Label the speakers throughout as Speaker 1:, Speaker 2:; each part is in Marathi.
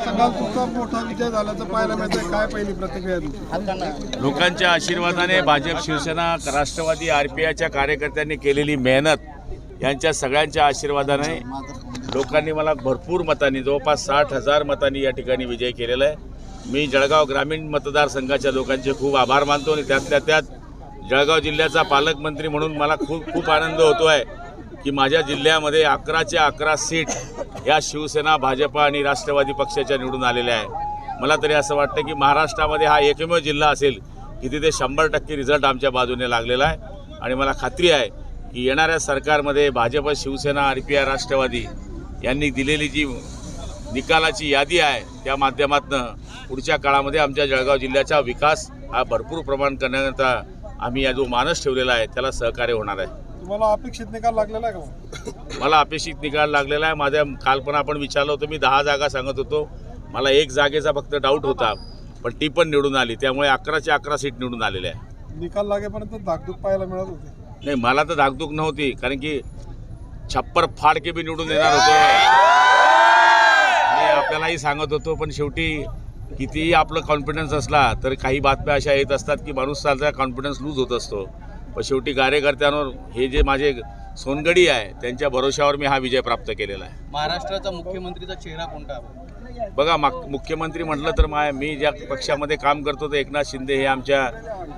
Speaker 1: तुमचा मोठा विजय झाल्याचं पाहायला मिळतंय, काय पहिली प्रतिक्रिया तुमची?
Speaker 2: लोकांच्या आशीर्वादाने भाजप, शिवसेना, राष्ट्रवादी, RPIच्या कार्यकर्त्यांनी केलेली मेहनत यांच्या सगळ्यांच्या आशीर्वादाने लोकांनी मला भरपूर मतांनी जवळपास 60,000 मतांनी या ठिकाणी विजय केलेला आहे। मी जळगाव ग्रामीण मतदारसंघाच्या लोकांचे खूप आभार मानतो आणि त्यातल्या त्यात जळगाव जिल्ह्याचा पालकमंत्री म्हणून मला खूप आनंद होतो आहे की माझ्या जिल्ह्यामध्ये 11च्या 11 सीट या शिवसेना, भाजप आणि राष्ट्रवादी पक्षाच्या निवडून आलेल्या आहे। मला तरी असं वाटतं की महाराष्ट्रामध्ये हा एकमेव जिल्हा असेल की तिथे 100% रिझल्ट आमच्या बाजूने लागलेला आहे आणि मला खात्री आहे की येणाऱ्या सरकारमध्ये भाजप, शिवसेना, RPI, राष्ट्रवादी यांनी दिलेली जी निकालाची यादी आहे त्या माध्यमातून पुढच्या काळामध्ये आमच्या जळगाव जिल्ह्याचा विकास हा भरपूर प्रमाण करण्याचा आम्ही या जो मानस ठेवलेला आहे त्याला सहकार्य होणार आहे।
Speaker 1: तुम्हाला अपेक्षित निकाल लागलेला आहे का?
Speaker 2: मला अपेक्षित निकाल लागलेला आहे। माझ्या काल पण आपण विचारलं होतं, मी 10 जागा सांगत होतो, मला 1 जागेचा फक्त डाऊट होता पण ती पण निवडून आली, त्यामुळे 11च्या 11 सीट निवडून आलेल्या आहे।
Speaker 1: निकाल लागेपर्यंत धाकधूक पाहायला मिळत होती?
Speaker 2: नाही, मला तर धाकधूक नव्हती, कारण की छप्पर फाड के भी निवडून येणार होते मी आपल्यालाही सांगत होतो। पण शेवटी कितीही आपलं कॉन्फिडन्स असला तर काही बातम्या अशा येत असतात की माणूसाचा कॉन्फिडन्स लूज होत असतो, पण शेवटी कार्यकर्त्यांवर हे जे माझे सोनगडी आहे त्यांच्या भरोशावर मी हा विजय प्राप्त केलेला आहे।
Speaker 3: महाराष्ट्राचा मुख्यमंत्रीचा चेहरा कोणता?
Speaker 2: बघा, मुख्यमंत्री म्हटलं तर मी ज्या पक्षामध्ये काम करतो तर एकनाथ शिंदे हे आमच्या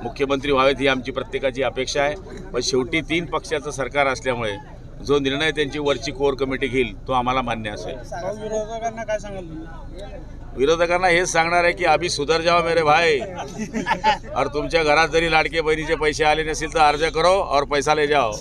Speaker 2: मुख्यमंत्री व्हावेत ही आमची प्रत्येकाची अपेक्षा आहे। पण शेवटी 3 पक्षाचं सरकार असल्यामुळे जो निर्णय त्यांची वरची कोर कमिटी घेईल तो आम्हाला मान्य असेल।
Speaker 1: विरोधकांना काय सांगाल?
Speaker 2: विरोधकांना हेच सांगणार आहे की अभी सुधर जाओ मेरे भाई, और तुमच्या घरात जरी लाडके बहिणीचे पैसे आले नसेल तर अर्ज करो और पैसा ले जाओ।